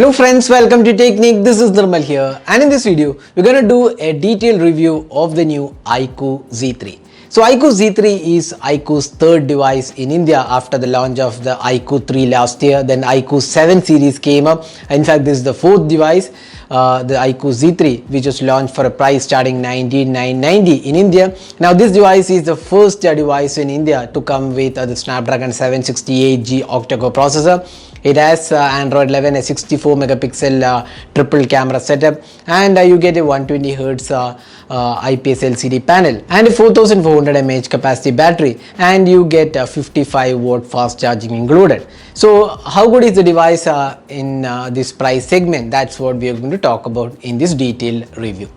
Hello friends, welcome to Technique. This is Nirmal here, and in this video we're going to do a detailed review of the new iQOO Z3. So iQOO Z3 is iQOO's third device in India after the launch of the iQOO 3 last year. Then iQOO 7 series came up. In fact, this is the fourth device, the iQOO Z3, which was launched for a price starting 19,990 in India. Now this device is the first device in India to come with the Snapdragon 768G octa-core processor. It has Android 11, a 64 megapixel triple camera setup, and you get a 120 Hz IPS LCD panel and a 4400 mAh capacity battery, and you get 55 watt fast charging included. So how good is the device in this price segment? That's what we are going to talk about in this detailed review.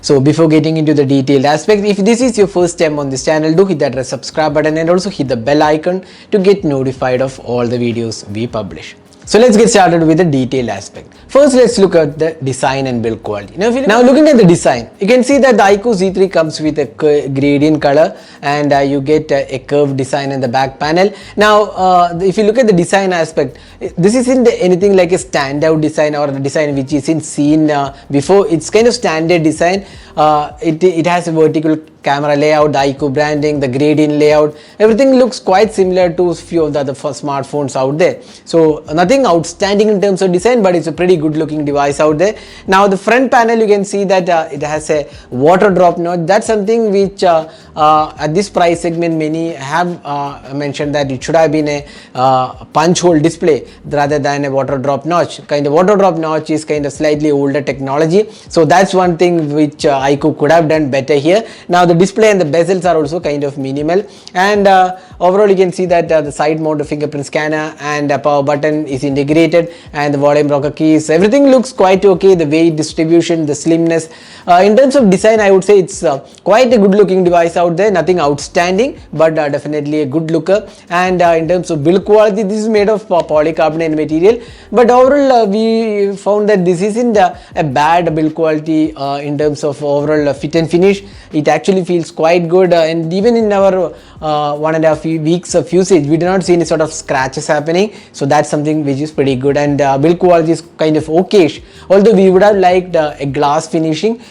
So before getting into the detailed aspect, if this is your first time on this channel, do hit that red subscribe button and also hit the bell icon to get notified of all the videos we publish. So let's get started with the detailed aspect. First, let's look at the design and build quality. Now looking at the design, you can see that the iQOO Z3 comes with a gradient color, and you get a curved design in the back panel. Now if you look at the design aspect, this isn't anything like a standout design or a design which isn't seen before. It's kind of standard design. It has a vertical camera layout, the iQOO branding, the gradient layout, everything looks quite similar to a few of the other smartphones out there. So nothing outstanding in terms of design, but it's a pretty good looking device out there. Now the front panel, you can see that it has a water drop notch. That's something which at this price segment many have mentioned that it should have been a punch hole display rather than a water drop notch. Kind of water drop notch is kind of slightly older technology, so that's one thing which iQOO could have done better here. Now the display and the bezels are also kind of minimal, and overall you can see that the side mounted fingerprint scanner and power button is integrated, and the volume rocker keys, everything looks quite okay. The weight distribution, the slimness, in terms of design I would say it's quite a good looking device out there. Nothing outstanding, but definitely a good looker. And in terms of build quality, this is made of polycarbonate material, but overall we found that this isn't a bad build quality in terms of overall fit and finish. It actually feels quite good, and even in our 1.5 weeks of usage, we do not see any sort of scratches happening. So that's something which is pretty good, and build quality is kind of okayish. Although we would have liked a glass finishing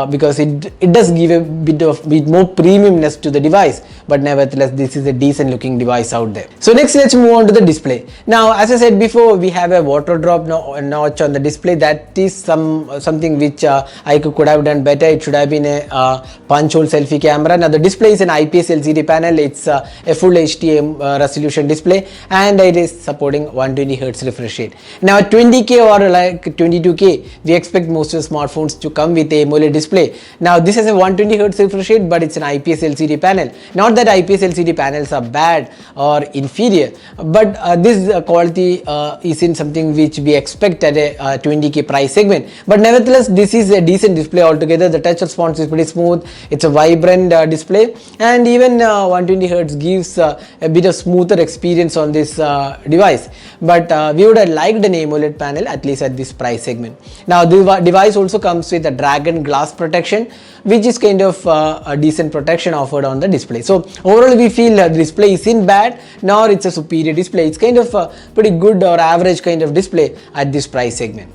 because it does give a bit more premiumness to the device, but nevertheless this is a decent looking device out there. So next, let's move on to the display. Now as I said before, we have a water drop notch on the display. That is something which iQOO could have done better. It should have been a punch hole selfie camera. Now the display is an IPS LCD panel. It's a full HD resolution display, and it is supporting 120 Hz refresh rate. Now at 20K or like 22K, we expect most of the smartphones to come with a AMOLED display. Now this has a 120 Hz refresh rate, but it's an IPS LCD panel. Not that IPS LCD panels are bad or inferior, but this quality isn't something which we expect at a 20K price segment. But nevertheless, this is a decent display altogether. The touch response is pretty smooth. It's a vibrant display, and even 120 Hz gives a bit of smoother experience on this device. But we would have liked an AMOLED panel, at least at this price segment. Now the device also comes with a Dragon glass protection, which is kind of a decent protection offered on the display. So overall we feel the display isn't bad, nor it's a superior display. It's kind of a pretty good or average kind of display at this price segment.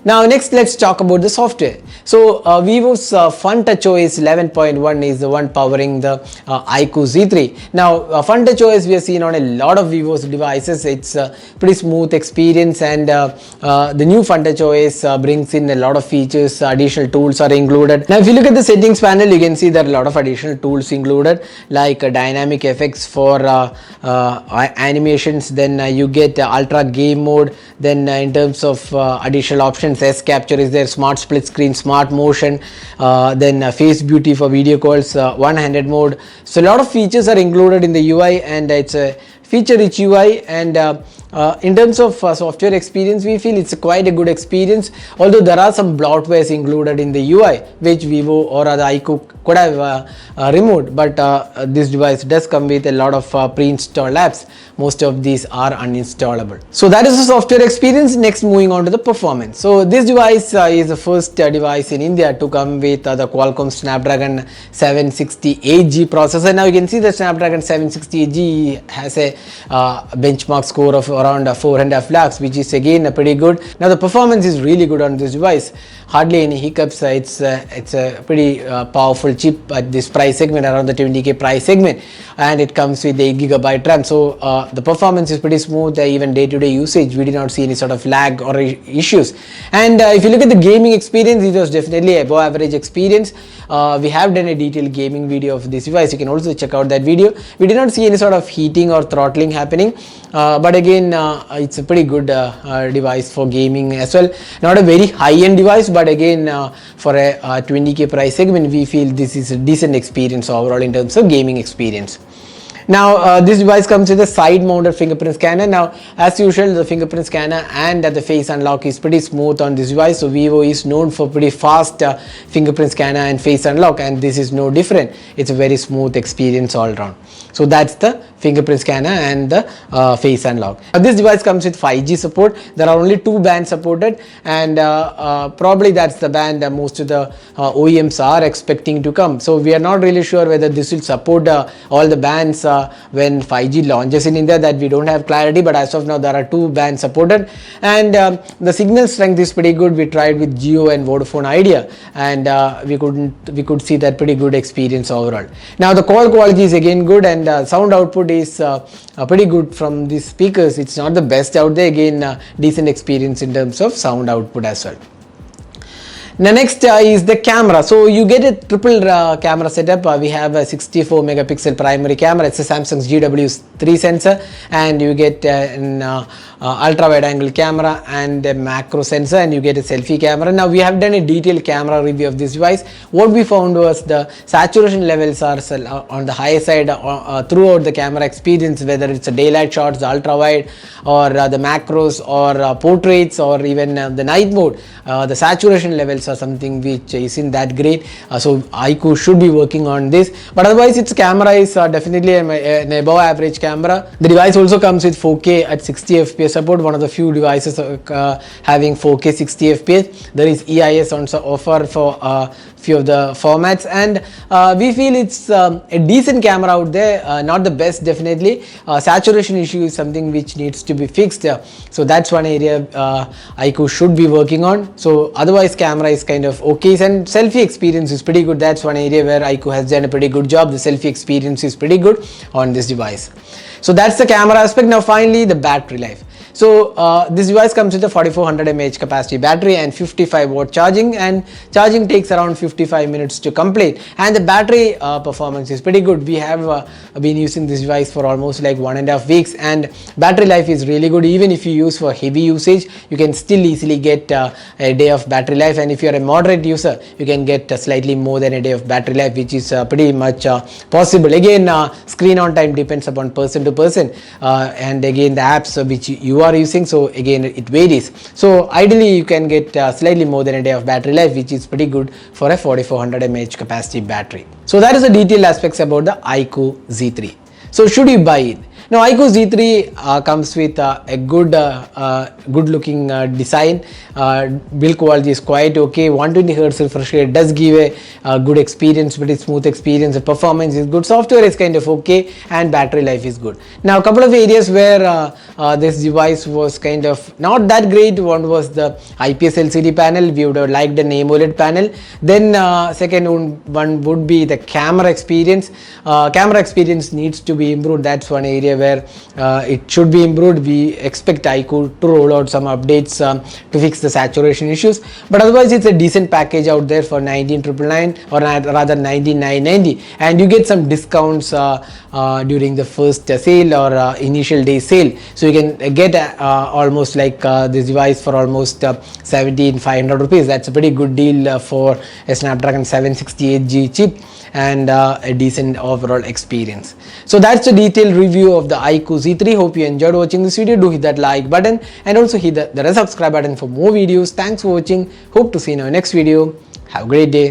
Now next, let's talk about the software. So Vivo's FunTouchOS 11.1 is the one powering the iQOO Z3. Now FunTouchOS we have seen on a lot of Vivo's devices. It's a pretty smooth experience, and the new FunTouchOS brings in a lot of features. Additional tools are included. Now if you look at the settings panel, you can see there are a lot of additional tools included, like dynamic effects for animations. Then you get ultra game mode. Then in terms of additional options, S capture is there, smart split screen, smart motion, then face beauty for video calls, one-handed mode. So a lot of features are included in the UI, and it's a feature rich UI, and in terms of software experience, we feel it's quite a good experience, although there are some bloatwares included in the UI which Vivo or other iQOO could have removed, but this device does come with a lot of pre-installed apps. Most of these are uninstallable. So that is the software experience. Next, moving on to the performance. So this device is the first device in India to come with the Qualcomm Snapdragon 768G processor. Now you can see the Snapdragon 768G has a benchmark score of around 4.5 lakhs, which is again pretty good. Now the performance is really good on this device, hardly any hiccups. It's a pretty powerful chip at this price segment, around the 20k price segment, and it comes with 8GB RAM. So the performance is pretty smooth. Even day-to-day usage, we did not see any sort of lag or issues. And if you look at the gaming experience, it was definitely above average experience. We have done a detailed gaming video of this device. You can also check out that video. We did not see any sort of heating or throttling happening, but again it's a pretty good device for gaming as well. Not a very high-end device, but again for a 20k price segment, we feel this is a decent experience overall in terms of gaming experience. Now this device comes with a side mounted fingerprint scanner. Now as usual, the fingerprint scanner and the face unlock is pretty smooth on this device. So Vivo is known for pretty fast fingerprint scanner and face unlock, and this is no different. It's a very smooth experience all around. So that's the fingerprint scanner and the face unlock. Now this device comes with 5G support. There are only 2 bands supported, and probably that's the band that most of the OEMs are expecting to come. So we are not really sure whether this will support all the bands when 5G launches in India. That we don't have clarity, but as of now there are 2 bands supported, and the signal strength is pretty good. We tried with Jio and Vodafone Idea, and we could see that pretty good experience overall. Now the call quality is again good, and sound output is pretty good from these speakers. It's not the best out there, again decent experience in terms of sound output as well. Now next is the camera. So you get a triple camera setup. We have a 64 megapixel primary camera. It's a Samsung's GW3 sensor, and you get an ultra wide angle camera and a macro sensor, and you get a selfie camera. Now we have done a detailed camera review of this device. What we found was the saturation levels are on the higher side throughout the camera experience, whether it's a daylight shots, the ultra wide, or the macros, or portraits, or even the night mode. The saturation levels are something which isn't that great, so iQOO should be working on this, but otherwise its camera is definitely an above average camera. The device also comes with 4K at 60 fps support, one of the few devices having 4K 60 fps. There is EIS on offer for few of the formats, and we feel it's a decent camera out there, not the best definitely. Saturation issue is something which needs to be fixed, so that's one area iQOO should be working on. So otherwise camera is kind of okay, and selfie experience is pretty good. That's one area where iQOO has done a pretty good job. The selfie experience is pretty good on this device. So that's the camera aspect. Now finally the battery life. So this device comes with a 4400 mAh capacity battery and 55 watt charging, and charging takes around 55 minutes to complete, and the battery performance is pretty good. We have been using this device for almost like 1.5 weeks, and battery life is really good. Even if you use for heavy usage, you can still easily get a day of battery life, and if you are a moderate user, you can get slightly more than a day of battery life, which is pretty much possible. Again, screen on time depends upon person to person, and again the apps which you are using, so again it varies. So ideally you can get slightly more than a day of battery life, which is pretty good for a 4400 mAh capacity battery. So that is the detailed aspects about the iQOO Z3. So should you buy it? Now iQOO Z3 comes with a good looking design. Build quality is quite okay. 120Hz refresh rate does give a good experience, pretty smooth experience. The performance is good, software is kind of okay, and battery life is good. Now a couple of areas where this device was kind of not that great. One was the IPS LCD panel. We would have liked an AMOLED panel. Then second one would be the camera experience. Camera experience needs to be improved. That's one area where it should be improved. We expect iQOO to roll out some updates to fix the saturation issues, but otherwise it's a decent package out there for 19,999 or rather 19,990, and you get some discounts during the first sale or initial day sale, so you can get almost like this device for almost 17,500 rupees. That's a pretty good deal for a Snapdragon 768G chip and a decent overall experience. So that's the detailed review of the iQOO Z3. Hope you enjoyed watching this video. Do hit that like button and also hit the red subscribe button for more videos. Thanks for watching. Hope to see you in our next video. Have a great day.